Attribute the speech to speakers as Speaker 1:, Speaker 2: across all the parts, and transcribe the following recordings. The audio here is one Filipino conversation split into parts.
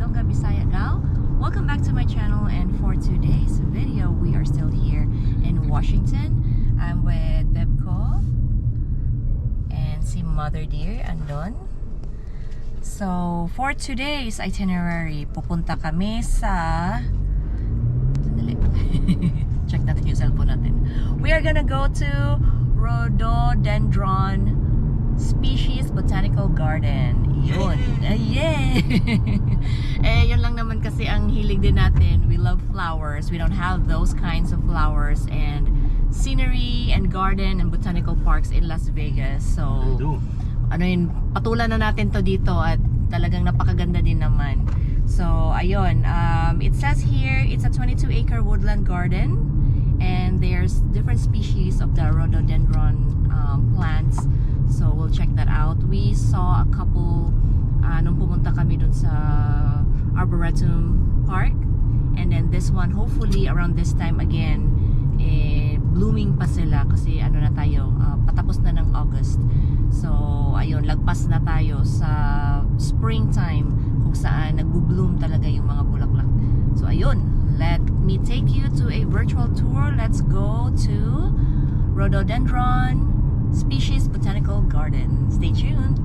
Speaker 1: Ilongga, Bisaya, Gao. Welcome back to my channel, and for today's video, we are still here in Washington. I'm with Bebco and si Mother Dear andon. So, for today's itinerary, pupunta kami sa... Sandali. Check natin yung cellphone natin. We are gonna go to Rhododendron Species Botanical Garden. Yun. Yay! Yun lang naman kasi ang hilig din natin. We love flowers. We don't have those kinds of flowers and scenery and garden and botanical parks in Las Vegas. So, patulan na natin to dito at talagang napakaganda din naman. So, ayun. It says here, it's a 22-acre woodland garden and there's different species of the rhododendron plants. So, we'll check that out. We saw a couple nung pumunta kami dun sa Arboretum Park. And then this one, hopefully around this time again, blooming pa sila kasi ano na tayo, patapos na ng August. So, ayun, lagpas na tayo sa springtime kung saan nagbo-bloom talaga yung mga bulaklak. So, ayun, let me take you to a virtual tour. Let's go to Rhododendron Species Botanical Garden. Stay tuned.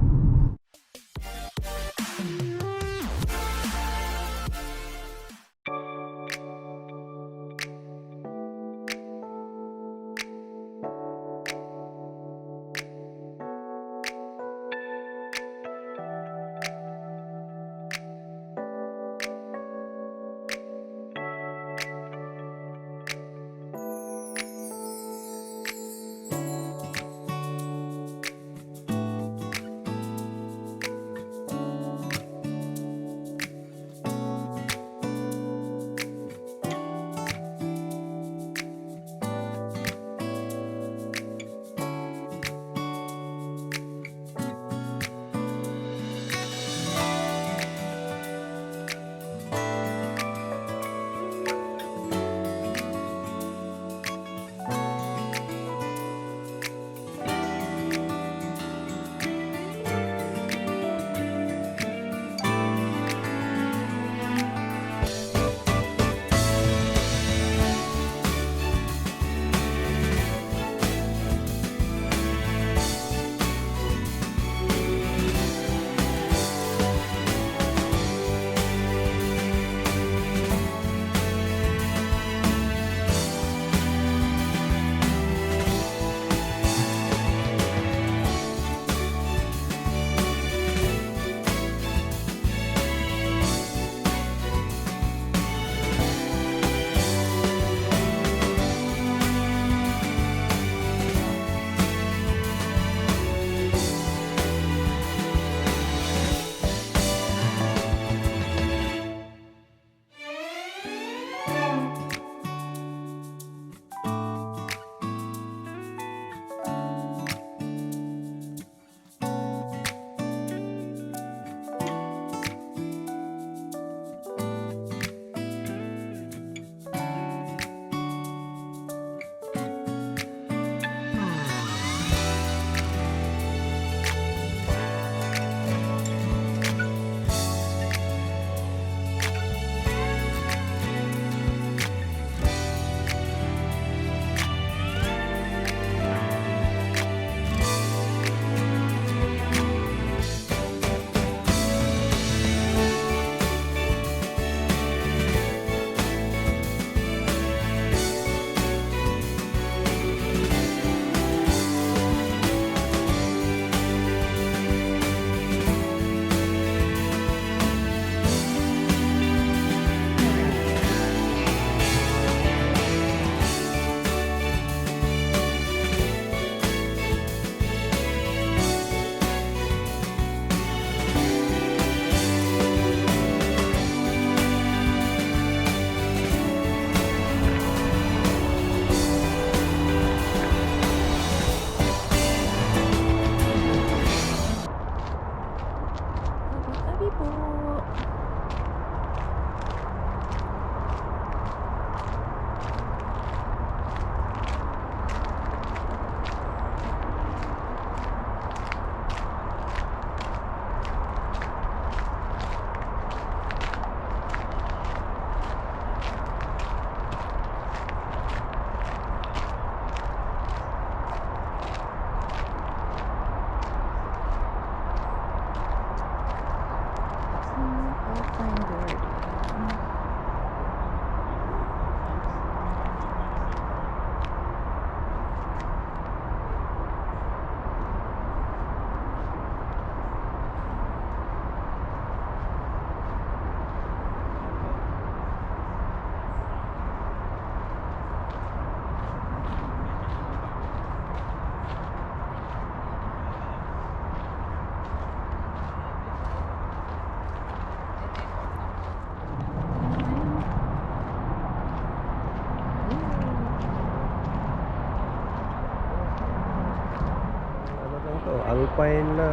Speaker 2: Alpine na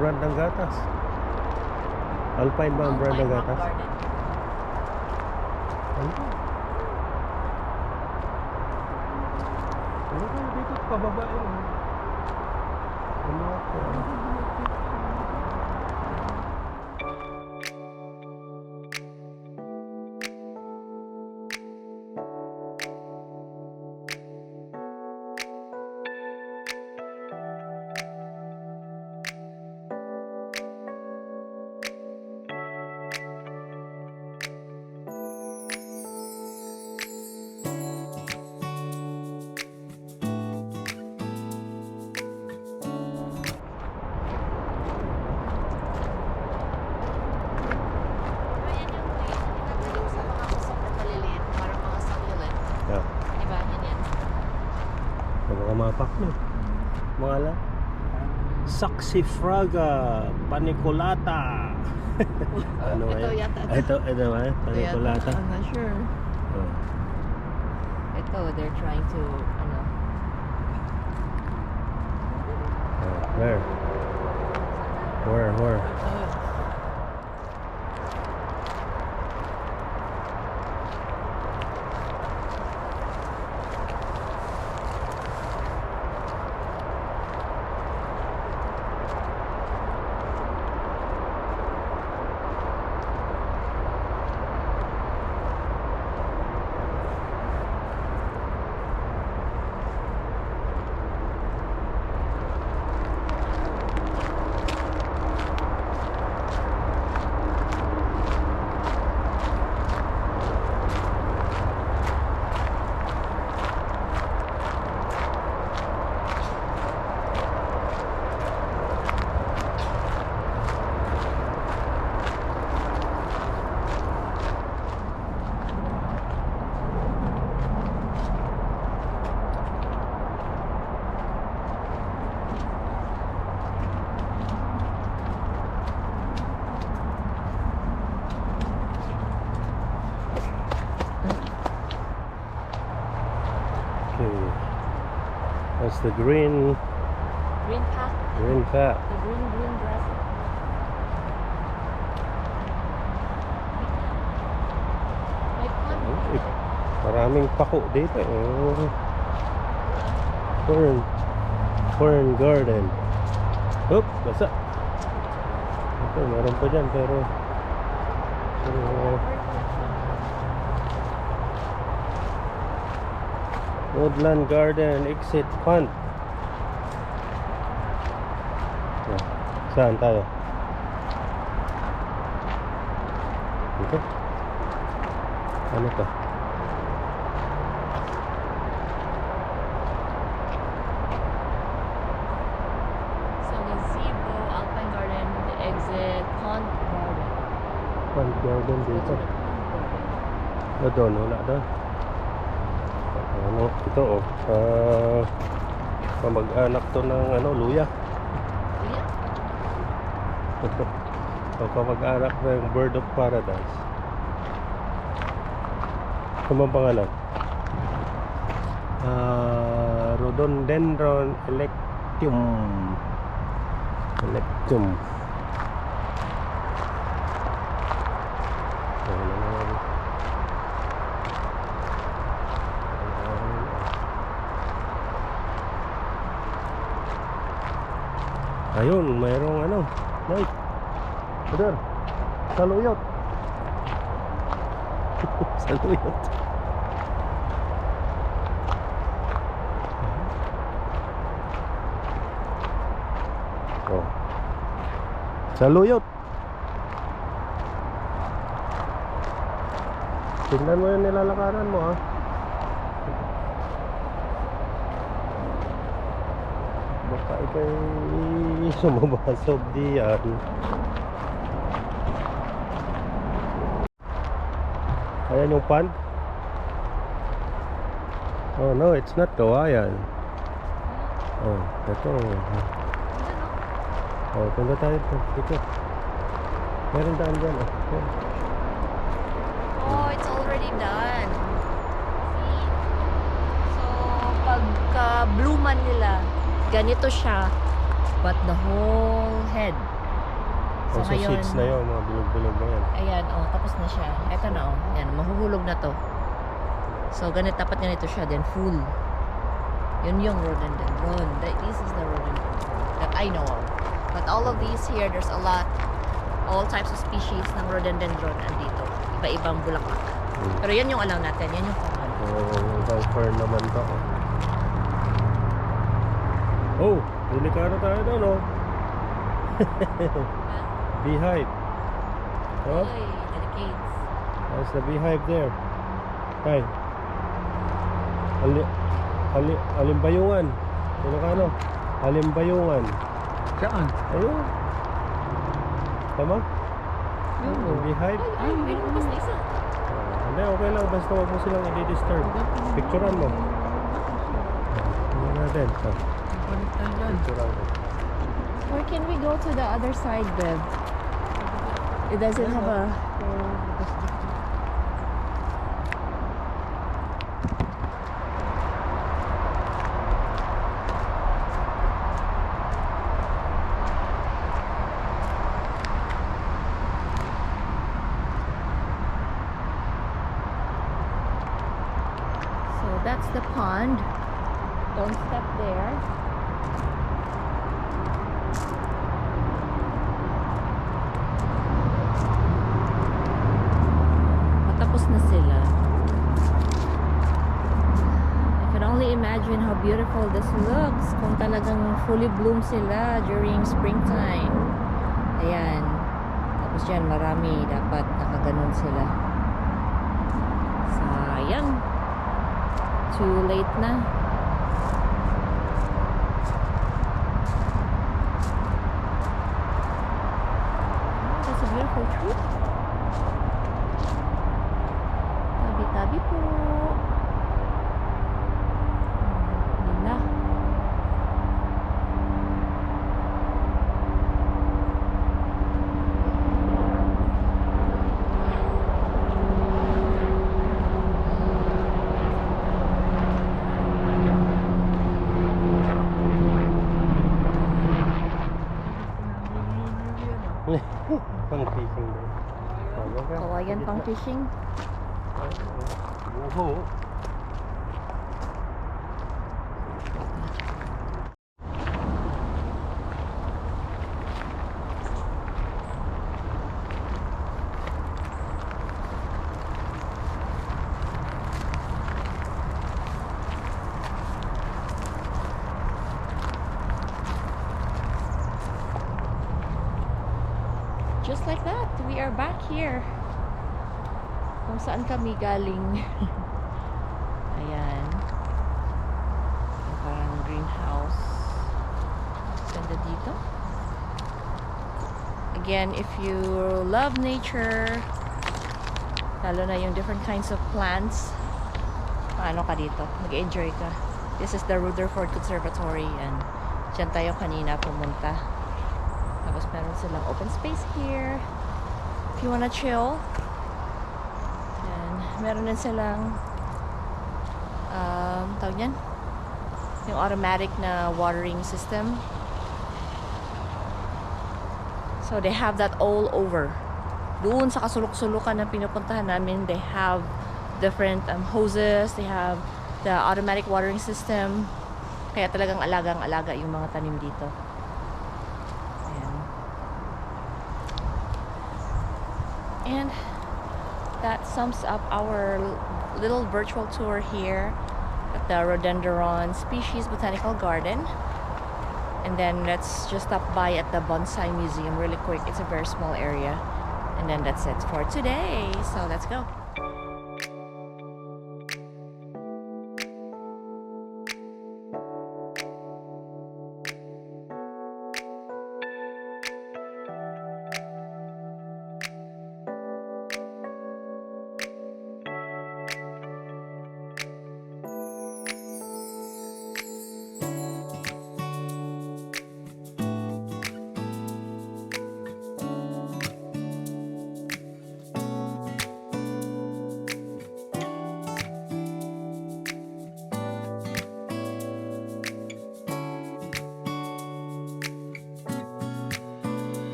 Speaker 2: brand ng gatas. Alpine ba ang brand ng
Speaker 1: Alpine Rock
Speaker 2: gatas?
Speaker 1: Garden.
Speaker 2: Ano? Ano ba dito pababa yun? Ano ako?
Speaker 1: Ayan yung way. Tinatanim sa mga kusok na maliliit. Parang mga succulent.
Speaker 2: Yeah.
Speaker 1: Diba? Yan.
Speaker 2: Mga mapak no. Mga ala. Saxifraga paniculata. Ano
Speaker 1: Ito
Speaker 2: yan?
Speaker 1: yata.
Speaker 2: Ito ba? Paniculata.
Speaker 1: I'm not sure.
Speaker 2: Oh.
Speaker 1: Ito, they're trying to, ano.
Speaker 2: Where? Okay. That's the green
Speaker 1: Green path.
Speaker 2: fat.
Speaker 1: The green grass. May pond.
Speaker 2: Maraming pako dito. Fern garden. Oop, basa. Ito, meron pa dyan pero Woodland Garden exit fund. Saan tayo? Ito? Ano to?
Speaker 1: So, gazebo, Alpine Garden, the exit, pond garden.
Speaker 2: Fund garden dito. Doon, wala doon. Ano, ito oh. Kamag-anak to ng ano, luya.
Speaker 1: Luya?
Speaker 2: O kamag-anak ng bird of paradise. Ano ang pangalan? Rhododendron electium. Ayun, mayroong ano, light. Brother, saluyot. Saluyot. Oh. Saluyot. Tingnan mo yung nilalakaran mo ha. Baka ikay sumabasog diyan. Ayan yung pond. Oh no, it's not kawayan. Oh, ito. Oh, punta tayo dito. Meron daan dyan oh.
Speaker 1: Oh, it's already done. See? So, pagka bluman nila, ganito siya. but the whole head. So
Speaker 2: Also seeds na yun, mga bilog-bilog na yan.
Speaker 1: ayan, oh, tapos na siya. Eto na, oh. Ayan, mahuhulog na to. So, dapat ganito siya, then full. Yun yung rhododendron. This is the rhododendron that I know of. But all of these here, there's a lot, all types of species ng rhododendron andito. Iba-ibang bulaklak. Pero yan yung alam natin, yan yung common.
Speaker 2: Ibang fern naman to. Oh, delikado tayo doon, oh. Beehive. Oh,
Speaker 1: Uy, delicates.
Speaker 2: there's the beehive there. Hi. Alimbayungan. Ilocano. Alimbayungan.
Speaker 3: Saan?
Speaker 2: Ayun. Tama?
Speaker 1: Yung
Speaker 2: Beehive.
Speaker 1: Ay, may lumabas na isa.
Speaker 2: Hindi, okay lang. Basta wag mo silang i-disturb. Picturean mo. Tingnan natin. Picturean ko.
Speaker 1: Or can we go to the other side, Beb? It doesn't have a... So that's the pond. Don't step there. Matapos na sila. I can only imagine how beautiful this looks kung talagang fully bloom sila during springtime. Ayan. Tapos dyan, marami. Dapat nakaganon sila. Sayang. Too late na. Oh, that's a beautiful tree. Tabi-tabi po. Nila.
Speaker 2: Pang fishing din.
Speaker 1: Kawayan pang fishing.
Speaker 2: Buho.
Speaker 1: Just like that, we are back here. Kung saan kami galing. Ayan. Parang greenhouse. Ganda dito. Again, if you love nature, lalo na yung different kinds of plants, paano ka dito? Mag-enjoy ka. This is the Rutherford Conservatory and dyan tayo kanina pumunta. Tapos meron silang open space here if you wanna chill. And meron din silang tawag yan? Yung automatic na watering system. So they have that all over. Doon sa kasulok-sulukan na pinupuntahan namin, they have different hoses, they have the automatic watering system. Kaya talagang alagang-alaga yung mga tanim dito. And that sums up our little virtual tour here at the Rhododendron Species Botanical Garden. And then let's just stop by at the Bonsai Museum really quick. It's a very small area. And then that's it for today. So let's go.